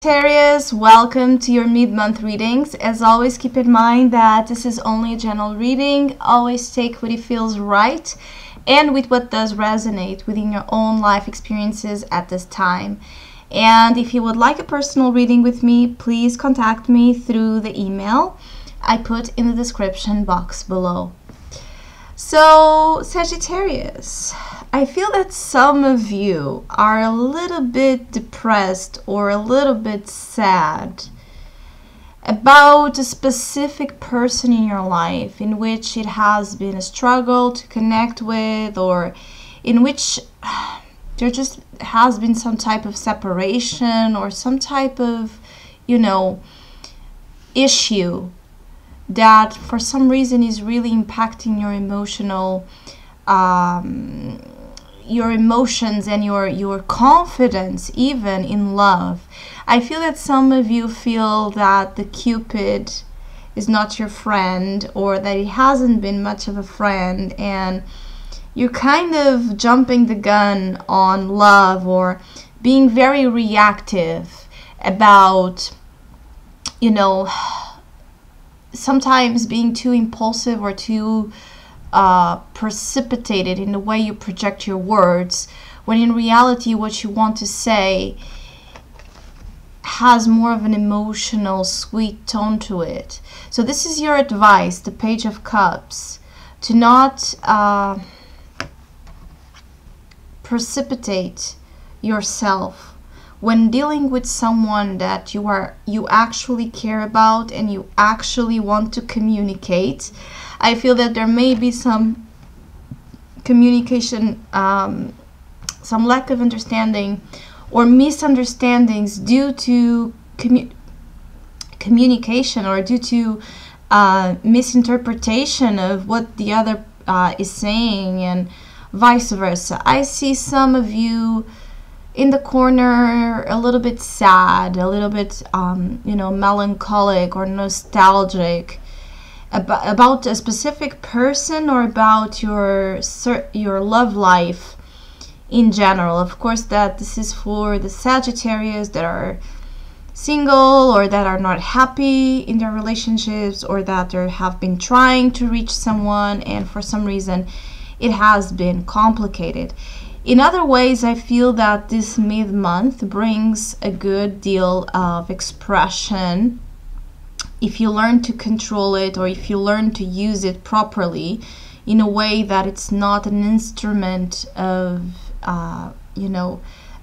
Sagittarius, welcome to your mid-month readings. As always, keep in mind that this is only a general reading. Always take what it feels right and with what does resonate within your own life experiences at this time. And if you would like a personal reading with me, please contact me through the email I put in the description box below. So, Sagittarius, I feel that some of you are a little bit depressed or a little bit sad about a specific person in your life in which it has been a struggle to connect with, or in which there just has been some type of separation or some type of, issue that for some reason is really impacting your your emotions and your confidence even in love. I feel that some of you feel that the Cupid is not your friend, or that he hasn't been much of a friend, and you're kind of jumping the gun on love or being very reactive about, sometimes being too impulsive or too precipitated in the way you project your words, when in reality what you want to say has more of an emotional, sweet tone to it. So this is your advice, the Page of Cups, to not precipitate yourself when dealing with someone that you actually care about and you actually want to communicate. I feel that there may be some communication, some lack of understanding or misunderstandings due to communication, or due to misinterpretation of what the other is saying, and vice versa. I see some of you in the corner, a little bit sad, a little bit, melancholic or nostalgic about a specific person, or about your love life in general. Of course, that this is for the Sagittarius that are single, or that are not happy in their relationships, or that they have been trying to reach someone and for some reason it has been complicated. In other ways, I feel that this mid-month brings a good deal of expression if you learn to control it, or if you learn to use it properly in a way that it's not an instrument of, an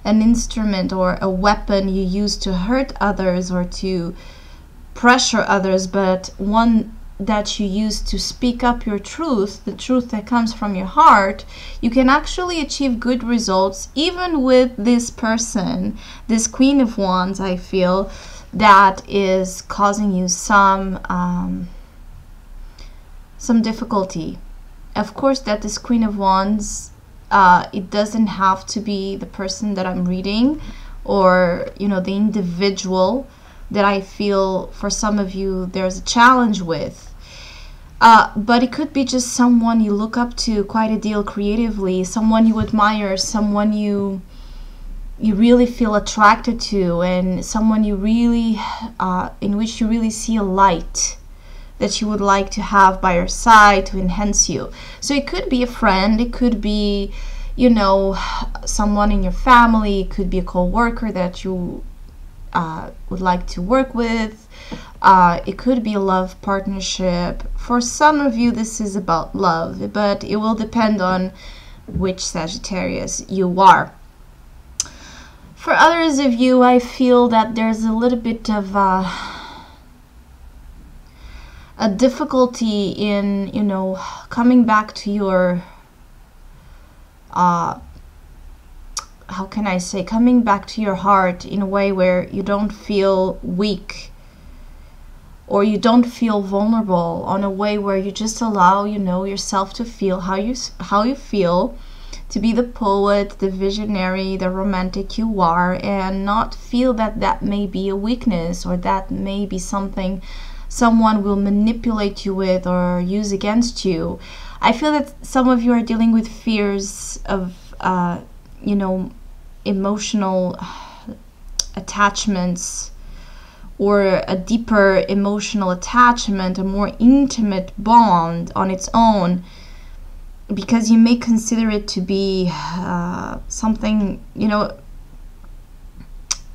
instrument or a weapon you use to hurt others or to pressure others, but one that you use to speak up your truth, the truth that comes from your heart. You can actually achieve good results even with this person, this Queen of Wands, I feel, that is causing you some difficulty. Of course, that this Queen of Wands, it doesn't have to be the person that I'm reading, or the individual that I feel for some of you there's a challenge with. But it could be just someone you look up to quite a deal creatively, someone you admire, someone you really feel attracted to, and someone you really, in which you really see a light that you would like to have by your side to enhance you. So it could be a friend, it could be, someone in your family, it could be a co-worker that you would like to work with. It could be a love partnership. For some of you, this is about love, but it will depend on which Sagittarius you are. For others of you, I feel that there's a little bit of a difficulty in, coming back to your, how can I say, coming back to your heart in a way where you don't feel weak, or you don't feel vulnerable, on a way where you just allow, yourself to feel how you feel, to be the poet, the visionary, the romantic you are, and not feel that may be a weakness, or that may be something someone will manipulate you with or use against you. I feel that some of you are dealing with fears of, emotional attachments, or a deeper emotional attachment, a more intimate bond on its own, because you may consider it to be something, you know,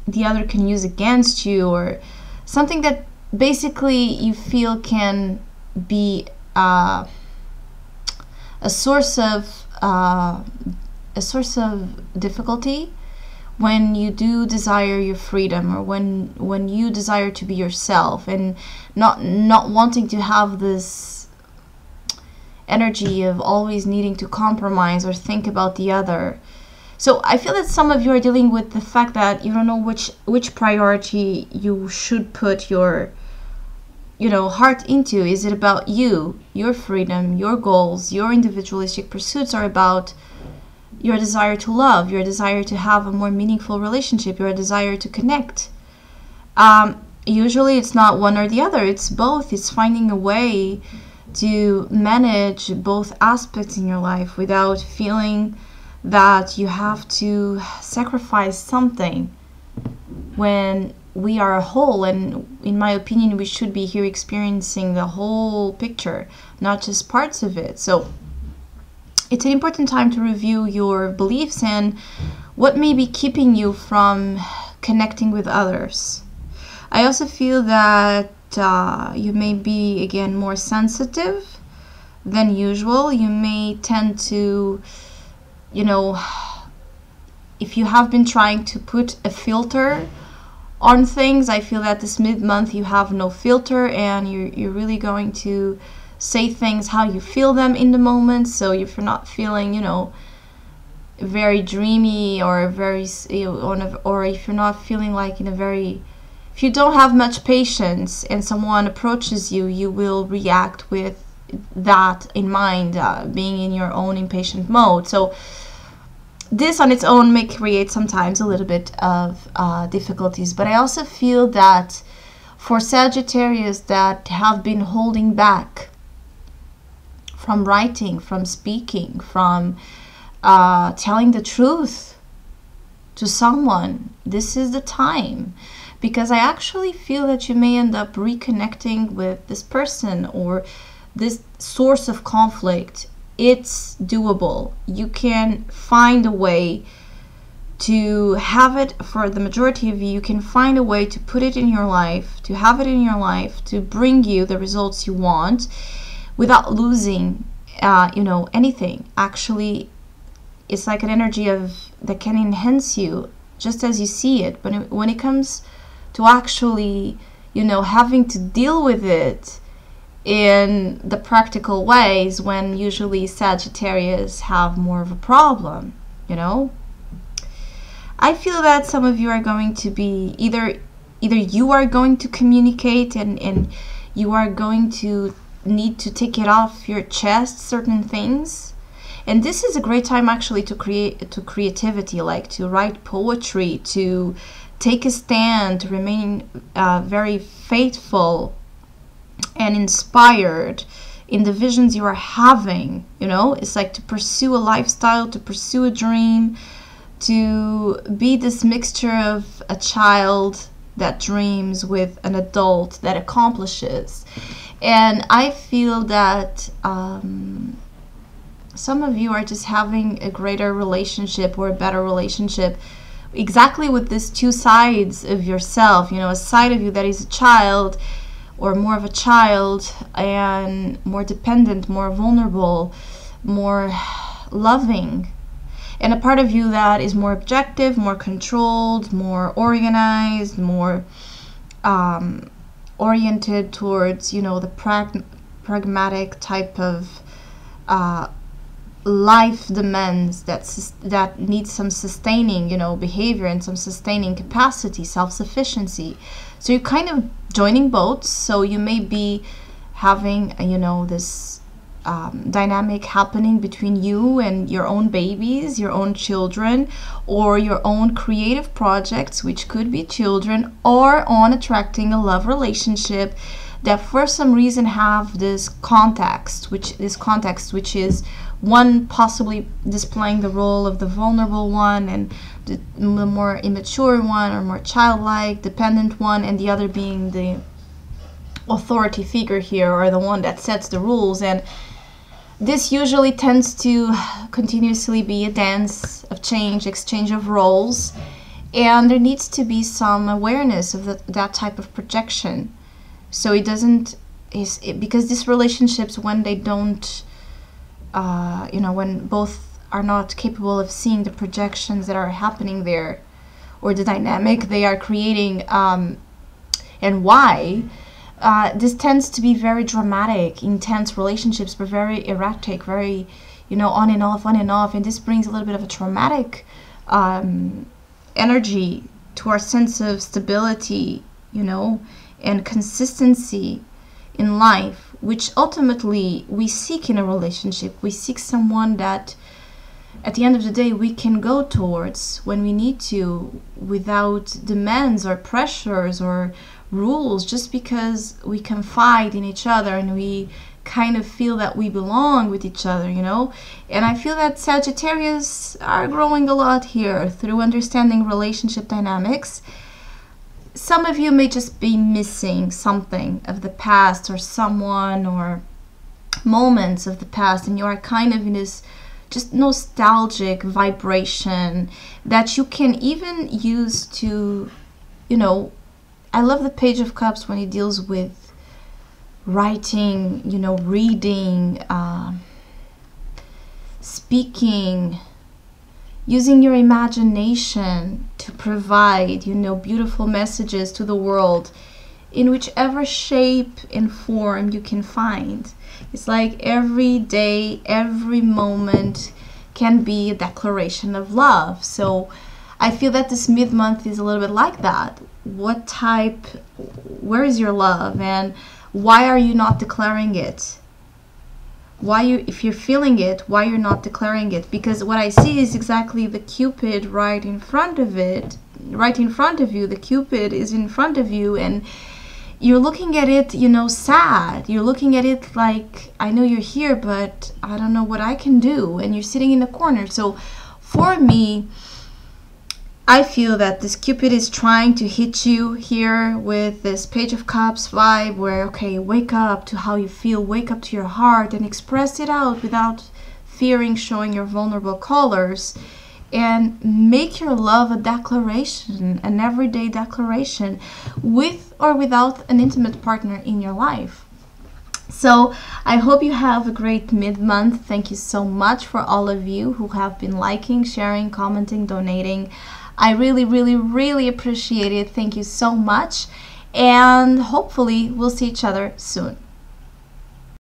the other can use against you, or something that basically you feel can be a source of difficulty when you do desire your freedom, or when you desire to be yourself, and not wanting to have this energy of always needing to compromise or think about the other. So I feel that some of you are dealing with the fact that you don't know which priority you should put your, you know, heart into. Is it about you, your freedom, your goals, your individualistic pursuits, or about your desire to love, your desire to have a more meaningful relationship, your desire to connect? Usually it's not one or the other, it's both. It's finding a way to manage both aspects in your life without feeling that you have to sacrifice something, when we are a whole. And in my opinion, we should be here experiencing the whole picture, not just parts of it. So it's an important time to review your beliefs and what may be keeping you from connecting with others. I also feel that you may be, again, more sensitive than usual. You may tend to, you know, if you have been trying to put a filter on things, I feel that this mid-month you have no filter, and you're really going to say things how you feel them in the moment. So if you're not feeling, you know, very dreamy, or very, or if you're not feeling like in a very, if you don't have much patience and someone approaches you, you will react with that in mind, being in your own impatient mode. So this on its own may create sometimes a little bit of difficulties. But I also feel that for Sagittarius that have been holding back from writing, from speaking, from telling the truth to someone, this is the time. Because I actually feel that you may end up reconnecting with this person or this source of conflict. It's doable. You can find a way to have it. For the majority of you, you can find a way to put it in your life, to have it in your life, to bring you the results you want without losing, you know, anything. Actually, it's like an energy that can enhance you just as you see it. But when it comes to actually, you know, having to deal with it in the practical ways, when usually Sagittarius have more of a problem, you know. I feel that some of you are going to be either you are going to communicate and you are going to need to take it off your chest, certain things. And this is a great time actually to creativity, like to write poetry, to take a stand, to remain very faithful and inspired in the visions you are having. You know, it's like to pursue a lifestyle, to pursue a dream, to be this mixture of a child that dreams with an adult that accomplishes. And I feel that some of you are just having a greater relationship or a better relationship exactly with these two sides of yourself. You know, a side of you that is a child, or more of a child, and more dependent, more vulnerable, more loving, and a part of you that is more objective, more controlled, more organized, more oriented towards, you know, the pragmatic type of life demands that needs some sustaining, you know, behavior and some sustaining capacity, self-sufficiency. So you're kind of joining boats. So you may be having, you know, this dynamic happening between you and your own babies, your own children, or your own creative projects, which could be children, or on attracting a love relationship that for some reason have this context, which is one possibly displaying the role of the vulnerable one and the more immature one or more childlike, dependent one, and the other being the authority figure here, or the one that sets the rules. And this usually tends to continuously be a dance of change, exchange of roles, and there needs to be some awareness of that type of projection. So it doesn't, because these relationships, when they don't, when both are not capable of seeing the projections that are happening there, or the dynamic they are creating, and why, this tends to be very dramatic, intense relationships, but very erratic, very, on and off, and this brings a little bit of a traumatic energy to our sense of stability, and consistency in life, which ultimately we seek in a relationship. We seek someone that at the end of the day we can go towards when we need to, without demands or pressures or rules, just because we confide in each other and we kind of feel that we belong with each other, And I feel that Sagittarius are growing a lot here through understanding relationship dynamics. Some of you may just be missing something of the past, or someone, or moments of the past, and you are kind of in this just nostalgic vibration that you can even use to, I love the Page of Cups when it deals with writing, reading, speaking, using your imagination to provide, beautiful messages to the world in whichever shape and form you can find. It's like every day, every moment can be a declaration of love. So I feel that this mid-month is a little bit like that. Where is your love, and why are you not declaring it? If you're feeling it, why you're not declaring it? Because what I see is exactly the Cupid right in front of you. The Cupid is in front of you, and you're looking at it, sad. You're looking at it like, I know you're here, but I don't know what I can do. And you're sitting in the corner. So for me, I feel that this Cupid is trying to hit you here with this Page of Cups vibe where, okay, wake up to how you feel, wake up to your heart and express it out without fearing showing your vulnerable colors, and make your love a declaration, an everyday declaration, with or without an intimate partner in your life. So I hope you have a great mid-month. Thank you so much for all of you who have been liking, sharing, commenting, donating. I really, really, really appreciate it. Thank you so much. And hopefully we'll see each other soon.